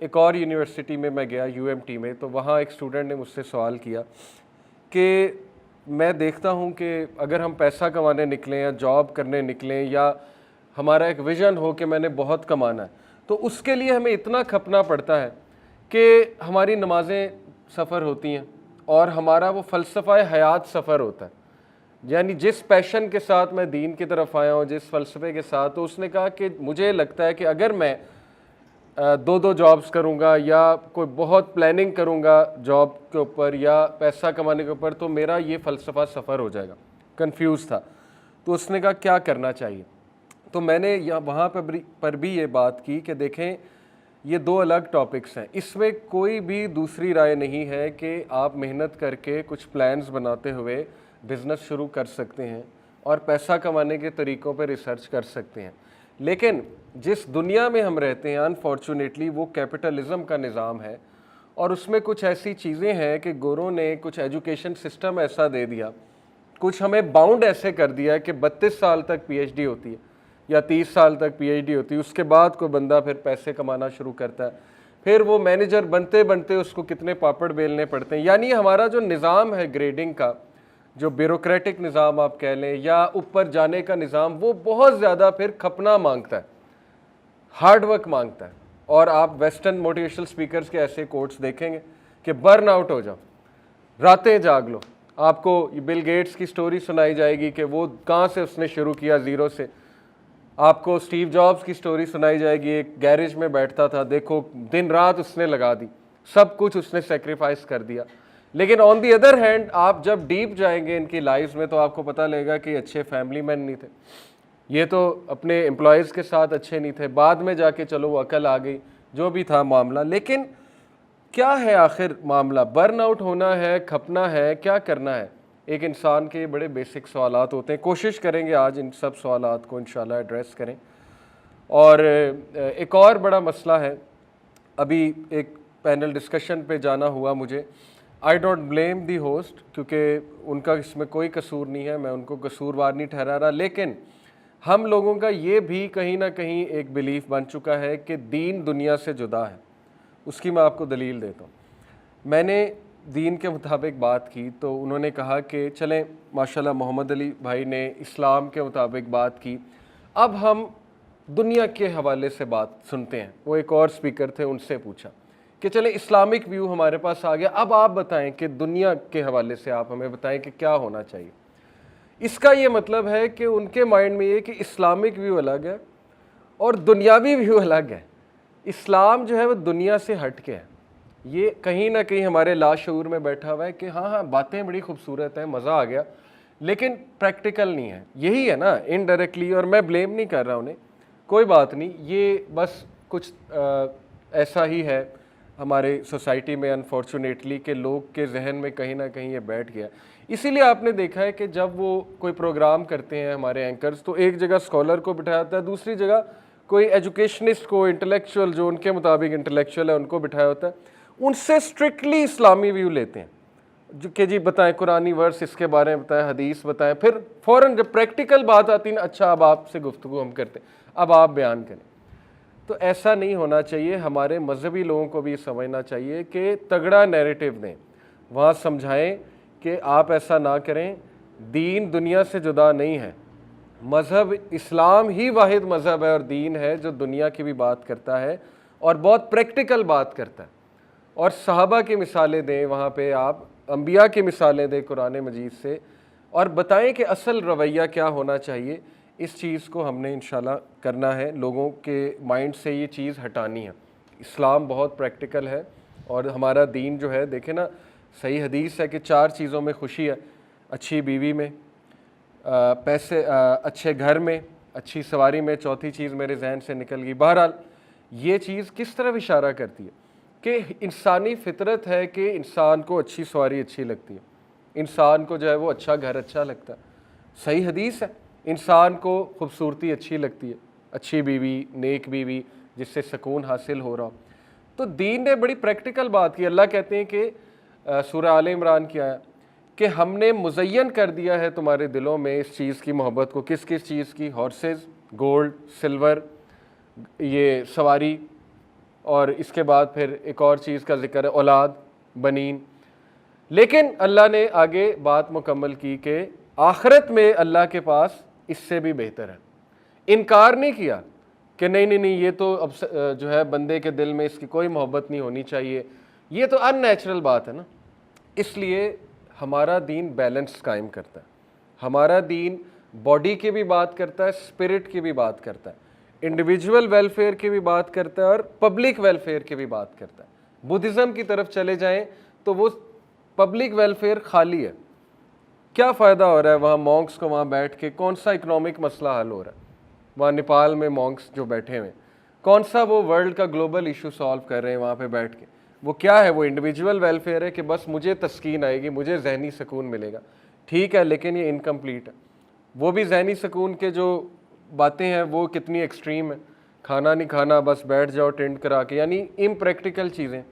ایک اور یونیورسٹی میں میں گیا UMT میں، تو وہاں ایک اسٹوڈنٹ نے مجھ سے سوال کیا کہ میں دیکھتا ہوں کہ اگر ہم پیسہ کمانے نکلیں یا جاب کرنے نکلیں یا ہمارا ایک ویژن ہو کہ میں نے بہت کمانا ہے، تو اس کے لیے ہمیں اتنا کھپنا پڑتا ہے کہ ہماری نمازیں سفر ہوتی ہیں اور ہمارا وہ فلسفہ حیات سفر ہوتا ہے. یعنی جس پیشن کے ساتھ میں دین کی طرف آیا ہوں، جس فلسفے کے ساتھ، تو اس نے کہا کہ مجھے لگتا ہے کہ اگر میں دو جابز کروں گا یا کوئی بہت پلاننگ کروں گا جاب کے اوپر یا پیسہ کمانے کے اوپر، تو میرا یہ فلسفہ سفر ہو جائے گا. کنفیوز تھا. تو اس نے کہا کیا کرنا چاہیے. تو میں نے وہاں پر بھی یہ بات کی کہ دیکھیں یہ دو الگ ٹاپکس ہیں، اس میں کوئی بھی دوسری رائے نہیں ہے کہ آپ محنت کر کے کچھ پلانز بناتے ہوئے بزنس شروع کر سکتے ہیں اور پیسہ کمانے کے طریقوں پہ ریسرچ کر سکتے ہیں. لیکن جس دنیا میں ہم رہتے ہیں انفارچونیٹلی وہ کیپٹلزم کا نظام ہے، اور اس میں کچھ ایسی چیزیں ہیں کہ گوروں نے کچھ ایجوکیشن سسٹم ایسا دے دیا، کچھ ہمیں باؤنڈ ایسے کر دیا ہے کہ 32 سال تک PhD ہوتی ہے یا 30 سال تک PhD ہوتی ہے. اس کے بعد کوئی بندہ پھر پیسے کمانا شروع کرتا ہے، پھر وہ مینیجر بنتے بنتے اس کو کتنے پاپڑ بیلنے پڑتے ہیں. یعنی ہمارا جو نظام ہے گریڈنگ کا، جو بیوروکریٹک نظام آپ کہہ لیں یا اوپر جانے کا نظام، وہ بہت زیادہ پھر کھپنا مانگتا ہے، ہارڈ ورک مانگتا ہے. اور آپ ویسٹرن موٹیویشنل سپیکرز کے ایسے کوٹس دیکھیں گے کہ برن آؤٹ ہو جاؤ، راتیں جاگ لو. آپ کو بل گیٹس کی سٹوری سنائی جائے گی کہ وہ کہاں سے اس نے شروع کیا زیرو سے. آپ کو اسٹیو جابز کی سٹوری سنائی جائے گی، ایک گیریج میں بیٹھتا تھا، دیکھو دن رات اس نے لگا دی، سب کچھ اس نے سیکریفائس کر دیا. لیکن آن دی ادر ہینڈ آپ جب ڈیپ جائیں گے ان کی لائفز میں تو آپ کو پتہ لگے گا کہ اچھے فیملی مین نہیں تھے، یہ تو اپنے امپلائیز کے ساتھ اچھے نہیں تھے. بعد میں جا کے چلو وہ عقل آ گئی، جو بھی تھا معاملہ. لیکن کیا ہے آخر معاملہ؟ برن آؤٹ ہونا ہے، کھپنا ہے، کیا کرنا ہے؟ ایک انسان کے بڑے بیسک سوالات ہوتے ہیں. کوشش کریں گے آج ان سب سوالات کو انشاءاللہ ایڈریس کریں. اور ایک اور بڑا مسئلہ ہے، ابھی ایک پینل ڈسکشن پہ جانا ہوا مجھے. I don't blame the host, کیونکہ ان کا اس میں کوئی قصور نہیں ہے، میں ان کو قصوروار نہیں ٹھہرا رہا. لیکن ہم لوگوں کا یہ بھی کہیں نہ کہیں ایک بلیف بن چکا ہے کہ دین دنیا سے جدا ہے. اس کی میں آپ کو دلیل دیتا ہوں. میں نے دین کے مطابق بات کی تو انہوں نے کہا کہ چلیں ماشاءاللہ محمد علی بھائی نے اسلام کے مطابق بات کی، اب ہم دنیا کے حوالے سے بات سنتے ہیں. وہ ایک اور سپیکر تھے، ان سے پوچھا کہ چلیں اسلامک ویو ہمارے پاس آ گیا، اب آپ بتائیں کہ دنیا کے حوالے سے آپ ہمیں بتائیں کہ کیا ہونا چاہیے. اس کا یہ مطلب ہے کہ ان کے مائنڈ میں یہ کہ اسلامک ویو الگ ہے اور دنیاوی ویو الگ ہے. اسلام جو ہے وہ دنیا سے ہٹ کے ہے. یہ کہیں نہ کہیں ہمارے لاشعور میں بیٹھا ہوا ہے کہ ہاں باتیں بڑی خوبصورت ہیں، مزہ آ گیا، لیکن پریکٹیکل نہیں ہے. یہی ہے نا انڈائریکٹلی. اور میں بلیم نہیں کر رہا انہیں، کوئی بات نہیں، یہ بس کچھ ایسا ہی ہے ہمارے سوسائٹی میں انفارچونیٹلی کہ لوگ کے ذہن میں کہیں نہ کہیں یہ بیٹھ گیا. اسی لیے آپ نے دیکھا ہے کہ جب وہ کوئی پروگرام کرتے ہیں ہمارے اینکرز تو ایک جگہ اسکالر کو بٹھایا ہوتا ہے، دوسری جگہ کوئی ایجوکیشنسٹ کو، انٹلیکچوئل جو ان کے مطابق انٹلیکچوئل ہے ان کو بٹھایا ہوتا ہے. ان سے اسٹرکٹلی اسلامی ویو لیتے ہیں جو کہ جی بتائیں قرآنی ورس اس کے بارے میں بتائیں، حدیث بتائیں. پھر فوراً جب پریکٹیکل بات آتی نا، اچھا اب آپ سے گفتگو ہم کرتے ہیں، اب آپ بیان کریں. تو ایسا نہیں ہونا چاہیے. ہمارے مذہبی لوگوں کو بھی سمجھنا چاہیے کہ تگڑا نیریٹو دیں، وہاں سمجھائیں کہ آپ ایسا نہ کریں. دین دنیا سے جدا نہیں ہے. مذہب اسلام ہی واحد مذہب ہے اور دین ہے جو دنیا کی بھی بات کرتا ہے اور بہت پریکٹیکل بات کرتا ہے. اور صحابہ کی مثالیں دیں وہاں پہ، آپ انبیاء کی مثالیں دیں قرآن مجید سے، اور بتائیں کہ اصل رویہ کیا ہونا چاہیے. اس چیز کو ہم نے انشاءاللہ کرنا ہے، لوگوں کے مائنڈ سے یہ چیز ہٹانی ہے. اسلام بہت پریکٹیکل ہے اور ہمارا دین جو ہے، دیکھیں نا صحیح حدیث ہے کہ 4 چیزوں میں خوشی ہے: اچھی بیوی میں، پیسے، اچھے گھر میں، اچھی سواری میں. چوتھی چیز میرے ذہن سے نکل گئی. بہرحال یہ چیز کس طرف اشارہ کرتی ہے کہ انسانی فطرت ہے کہ انسان کو اچھی سواری اچھی لگتی ہے، انسان کو جو ہے وہ اچھا گھر اچھا لگتا ہے. صحیح حدیث ہے. انسان کو خوبصورتی اچھی لگتی ہے، اچھی بیوی، نیک بیوی جس سے سکون حاصل ہو رہا ہو. تو دین نے بڑی پریکٹیکل بات کی. اللہ کہتے ہیں کہ سورہ آل عمران کی آیا کہ ہم نے مزین کر دیا ہے تمہارے دلوں میں اس چیز کی محبت کو. کس کس چیز کی؟ ہارسز، گولڈ، سلور، یہ سواری، اور اس کے بعد پھر ایک اور چیز کا ذکر ہے اولاد بنین. لیکن اللہ نے آگے بات مکمل کی کہ آخرت میں اللہ کے پاس اس سے بھی بہتر ہے. انکار نہیں کیا کہ نہیں یہ تو اب جو ہے بندے کے دل میں اس کی کوئی محبت نہیں ہونی چاہیے, یہ تو ان نیچرل بات ہے نا. اس لیے ہمارا دین بیلنس قائم کرتا ہے. ہمارا دین باڈی کی بھی بات کرتا ہے, اسپرٹ کی بھی بات کرتا ہے, انڈیویجول ویلفیئر کی بھی بات کرتا ہے اور پبلک ویلفیئر کی بھی بات کرتا ہے. بدھزم کی طرف چلے جائیں تو وہ پبلک ویلفیئر خالی ہے. کیا فائدہ ہو رہا ہے وہاں مونکس کو وہاں بیٹھ کے, کون سا اکنامک مسئلہ حل ہو رہا ہے وہاں نیپال میں مونکس جو بیٹھے ہوئے, کون سا وہ ورلڈ کا گلوبل ایشو سالو کر رہے ہیں وہاں پہ بیٹھ کے. وہ کیا ہے, وہ انڈیویجول ویلفیئر ہے کہ بس مجھے تسکین آئے گی, مجھے ذہنی سکون ملے گا. ٹھیک ہے, لیکن یہ انکمپلیٹ ہے. وہ بھی ذہنی سکون کے جو باتیں ہیں وہ کتنی ایکسٹریم ہیں, کھانا نہیں کھانا بس بیٹھ جاؤ ٹینٹ کرا کے, یعنی امپریکٹیکل چیزیں.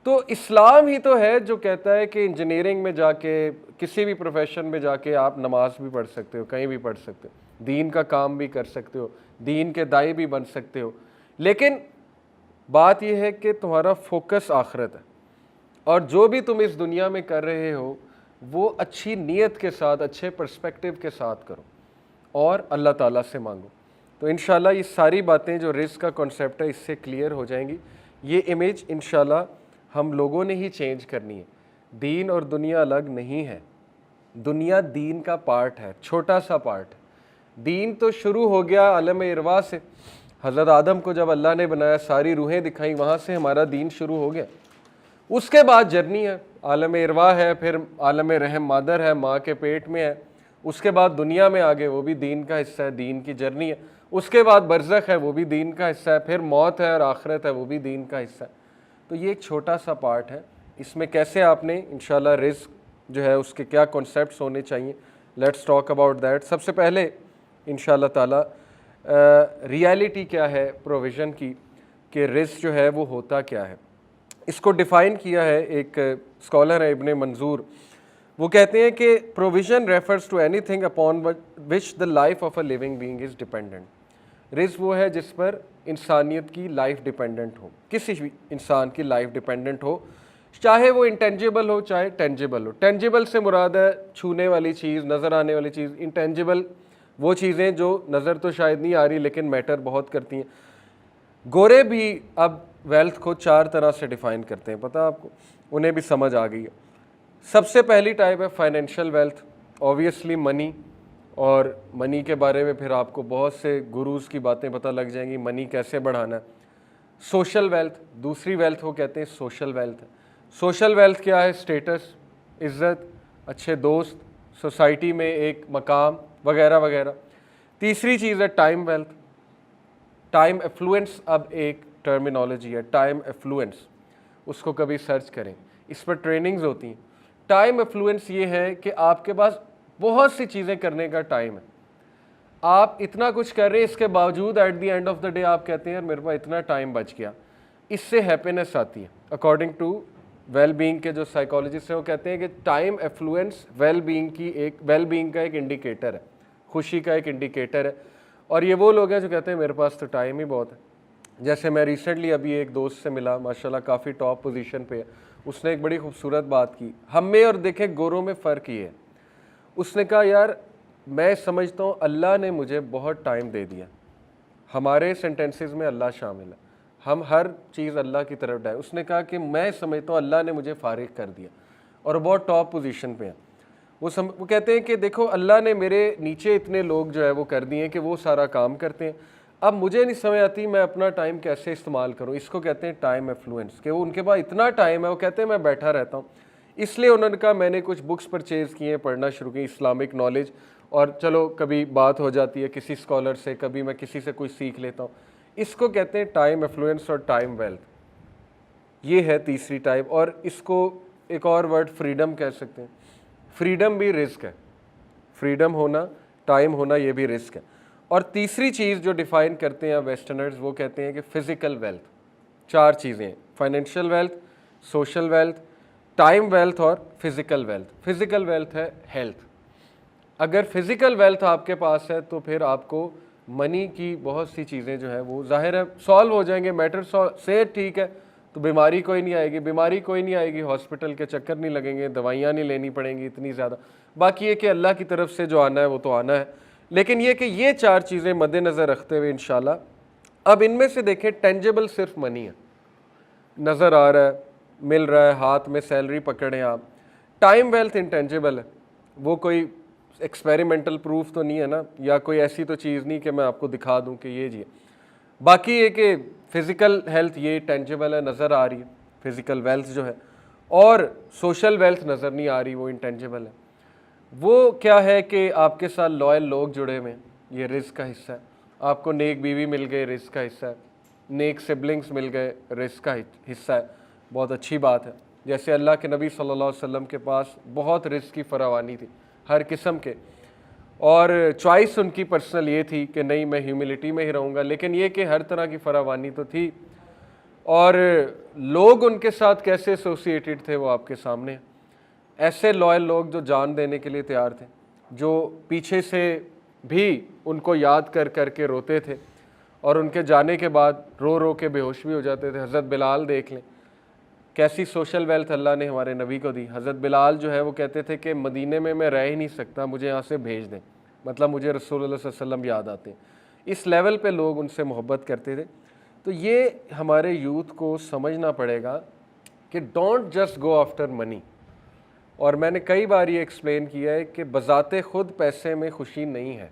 تو اسلام ہی تو ہے جو کہتا ہے کہ انجینئرنگ میں جا کے, کسی بھی پروفیشن میں جا کے آپ نماز بھی پڑھ سکتے ہو, کہیں بھی پڑھ سکتے ہو, دین کا کام بھی کر سکتے ہو, دین کے داعی بھی بن سکتے ہو. لیکن بات یہ ہے کہ تمہارا فوکس آخرت ہے, اور جو بھی تم اس دنیا میں کر رہے ہو وہ اچھی نیت کے ساتھ, اچھے پرسپیکٹیو کے ساتھ کرو اور اللہ تعالیٰ سے مانگو. تو انشاءاللہ یہ ساری باتیں جو رزق کا کنسیپٹ ہے اس سے کلیئر ہو جائیں گی. یہ امیج انشاءاللہ ہم لوگوں نے ہی چینج کرنی ہے. دین اور دنیا الگ نہیں ہے, دنیا دین کا پارٹ ہے, چھوٹا سا پارٹ ہے. دین تو شروع ہو گیا عالم ارواح سے. حضرت آدم کو جب اللہ نے بنایا, ساری روحیں دکھائیں, وہاں سے ہمارا دین شروع ہو گیا. اس کے بعد جرنی ہے, عالم ارواح ہے, پھر عالم رحم مادر ہے, ماں کے پیٹ میں ہے, اس کے بعد دنیا میں آگے, وہ بھی دین کا حصہ ہے, دین کی جرنی ہے. اس کے بعد برزخ ہے, وہ بھی دین کا حصہ ہے, پھر موت ہے اور آخرت ہے, وہ بھی دین کا حصہ ہے. تو یہ ایک چھوٹا سا پارٹ ہے. اس میں کیسے آپ نے انشاءاللہ رزق جو ہے اس کے کیا کنسیپٹس ہونے چاہیے, لیٹس ٹاک اباؤٹ دیٹ. سب سے پہلے انشاءاللہ تعالی ریالٹی کیا ہے پروویژن کی, کہ رزق جو ہے وہ ہوتا کیا ہے. اس کو ڈیفائن کیا ہے ایک اسکالر ہے ابن منظور. وہ کہتے ہیں کہ provision refers to anything upon which the life of a living being is dependent. رزق وہ ہے جس پر انسانیت کی لائف ڈیپینڈنٹ ہو, کسی بھی انسان کی لائف ڈیپینڈنٹ ہو, چاہے وہ انٹینجیبل ہو چاہے ٹینجیبل ہو. ٹینجیبل سے مراد ہے چھونے والی چیز, نظر آنے والی چیز. انٹینجیبل وہ چیزیں جو نظر تو شاید نہیں آ رہی لیکن میٹر بہت کرتی ہیں. گورے بھی اب ویلتھ کو 4 طرح سے ڈیفائن کرتے ہیں, پتہ آپ کو, انہیں بھی سمجھ آ گئی ہے. سب سے پہلی ٹائپ ہے فائنینشیل ویلتھ, اوبویسلی منی. اور منی کے بارے میں پھر آپ کو بہت سے گروز کی باتیں پتہ لگ جائیں گی, منی کیسے بڑھانا ہے. سوشل ویلتھ, دوسری ویلتھ وہ کہتے ہیں سوشل ویلتھ. سوشل ویلتھ کیا ہے, اسٹیٹس, عزت, اچھے دوست, سوسائٹی میں ایک مقام وغیرہ وغیرہ. تیسری چیز ہے ٹائم ویلتھ. ٹائم ایفلوئنس اب ایک ٹرمینالوجی ہے, ٹائم ایفلوئنس, اس کو کبھی سرچ کریں, اس پر ٹریننگز ہوتی ہیں. ٹائم ایفلوئنس یہ ہے کہ آپ کے پاس بہت سی چیزیں کرنے کا ٹائم ہے, آپ اتنا کچھ کر رہے ہیں, اس کے باوجود at the end of the day آپ کہتے ہیں میرے پاس اتنا ٹائم بچ گیا. اس سے ہیپینس آتی ہے. اکارڈنگ ٹو ویل بینگ کے جو سائیکالوجسٹ ہیں وہ کہتے ہیں کہ ٹائم ایفلوئنس ویل بینگ کا ایک انڈیکیٹر ہے, خوشی کا ایک انڈیکیٹر ہے. اور یہ وہ لوگ ہیں جو کہتے ہیں میرے پاس تو ٹائم ہی بہت ہے. جیسے میں ریسنٹلی ابھی ایک دوست سے ملا, ماشاءاللہ کافی ٹاپ پوزیشن پہ ہے. اس نے ایک بڑی خوبصورت بات کی, ہم میں اور دیکھیں گوروں میں فرق یہ ہے. اس نے کہا یار میں سمجھتا ہوں اللہ نے مجھے بہت ٹائم دے دیا. ہمارے سینٹینسز میں اللہ شامل ہے, ہم ہر چیز اللہ کی طرف ڈائیں. اس نے کہا کہ میں سمجھتا ہوں اللہ نے مجھے فارغ کر دیا, اور بہت ٹاپ پوزیشن پہ ہیں. وہ کہتے ہیں کہ دیکھو اللہ نے میرے نیچے اتنے لوگ جو ہے وہ کر دیے کہ وہ سارا کام کرتے ہیں, اب مجھے نہیں سمجھ آتی میں اپنا ٹائم کیسے استعمال کروں. اس کو کہتے ہیں ٹائم ایفلوئنس, کہ وہ ان کے پاس اتنا ٹائم ہے, وہ کہتے ہیں میں بیٹھا رہتا ہوں. اس لیے انہوں نے کہا میں نے کچھ بکس پرچیز کی ہیں, پڑھنا شروع کی, اسلامک نالج, اور چلو کبھی بات ہو جاتی ہے کسی اسکالر سے, کبھی میں کسی سے کچھ سیکھ لیتا ہوں. اس کو کہتے ہیں ٹائم ایفلوئنس اور ٹائم ویلتھ. یہ ہے تیسری ٹائپ. اور اس کو ایک اور ورڈ فریڈم کہہ سکتے ہیں. فریڈم بھی رزق ہے, فریڈم ہونا, ٹائم ہونا, یہ بھی رزق ہے. اور تیسری چیز جو ڈیفائن کرتے ہیں ویسٹرنرز, وہ کہتے ہیں کہ فزیکل ویلتھ. 4 چیزیں ہیں, financial wealth, social wealth, time wealth اور فزیکل ویلتھ. فزیکل ویلتھ ہے ہیلتھ. اگر فزیکل ویلتھ آپ کے پاس ہے تو پھر آپ کو منی کی بہت سی چیزیں جو ہیں وہ ظاہر ہے سالو ہو جائیں گے. میٹر صحت ٹھیک ہے تو بیماری کوئی نہیں آئے گی, بیماری کوئی نہیں آئے گی, ہاسپٹل کے چکر نہیں لگیں گے, دوائیاں نہیں لینی پڑیں گی اتنی زیادہ. باقی یہ کہ اللہ کی طرف سے جو آنا ہے وہ تو آنا ہے. لیکن یہ کہ یہ 4 چیزیں مد نظر رکھتے ہوئے انشاءاللہ اب ان میں سے دیکھیں ٹینجیبل صرف منی ہے, نظر آ رہا ہے, مل رہا ہے, ہاتھ میں سیلری پکڑیں آپ. ٹائم ویلتھ انٹینجیبل ہے, وہ کوئی ایکسپیریمنٹل پروف تو نہیں ہے نا, یا کوئی ایسی تو چیز نہیں کہ میں آپ کو دکھا دوں کہ یہ جی ہے. باقی یہ کہ فزیکل ہیلتھ یہ ٹینجیبل ہے, نظر آ رہی ہے فزیکل ویلتھ جو ہے, اور سوشل ویلتھ نظر نہیں آ رہی, وہ انٹینجیبل ہے. وہ کیا ہے کہ آپ کے ساتھ لائل لوگ جڑے ہوئے ہیں, یہ رزق کا حصہ ہے. آپ کو نیک بیوی مل گئے, رزق کا حصہ ہے. نیک سبلنگز مل گئے, رزق کا حصہ ہے, بہت اچھی بات ہے. جیسے اللہ کے نبی صلی اللہ علیہ وسلم کے پاس بہت رزق کی فراوانی تھی ہر قسم کے, اور چوائس ان کی پرسنل یہ تھی کہ نہیں میں ہیوملٹی میں ہی رہوں گا, لیکن یہ کہ ہر طرح کی فراوانی تو تھی. اور لوگ ان کے ساتھ کیسے ایسوسیٹڈ تھے وہ آپ کے سامنے. ایسے لائل لوگ جو جان دینے کے لیے تیار تھے, جو پیچھے سے بھی ان کو یاد کر کر کے روتے تھے, اور ان کے جانے کے بعد رو رو کے بے ہوش بھی ہو جاتے تھے. حضرت بلال دیکھ لیں, کیسی سوشل ویلتھ اللہ نے ہمارے نبی کو دی. حضرت بلال جو ہے وہ کہتے تھے کہ مدینے میں رہ ہی نہیں سکتا, مجھے یہاں سے بھیج دیں, مطلب مجھے رسول اللہ صلی اللہ علیہ وسلم یاد آتے ہیں. اس لیول پہ لوگ ان سے محبت کرتے تھے. تو یہ ہمارے یوتھ کو سمجھنا پڑے گا کہ ڈونٹ جسٹ گو آفٹر منی. اور میں نے کئی بار یہ ایکسپلین کیا ہے کہ بذات خود پیسے میں خوشی نہیں ہے.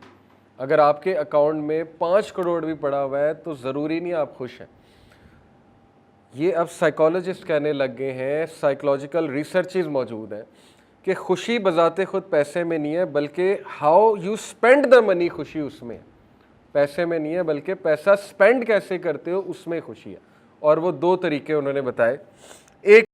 اگر آپ کے اکاؤنٹ میں 5 کروڑ بھی پڑا ہوا ہے تو ضروری نہیں آپ خوش ہیں. یہ اب سائیکالوجسٹ کہنے لگ گئے ہیں, سائیکولوجیکل ریسرچز موجود ہیں کہ خوشی بذات خود پیسے میں نہیں ہے, بلکہ ہاؤ یو اسپینڈ دا منی, خوشی اس میں ہے, پیسے میں نہیں ہے, بلکہ پیسہ اسپینڈ کیسے کرتے ہو اس میں خوشی ہے. اور وہ 2 طریقے انہوں نے بتائے. ایک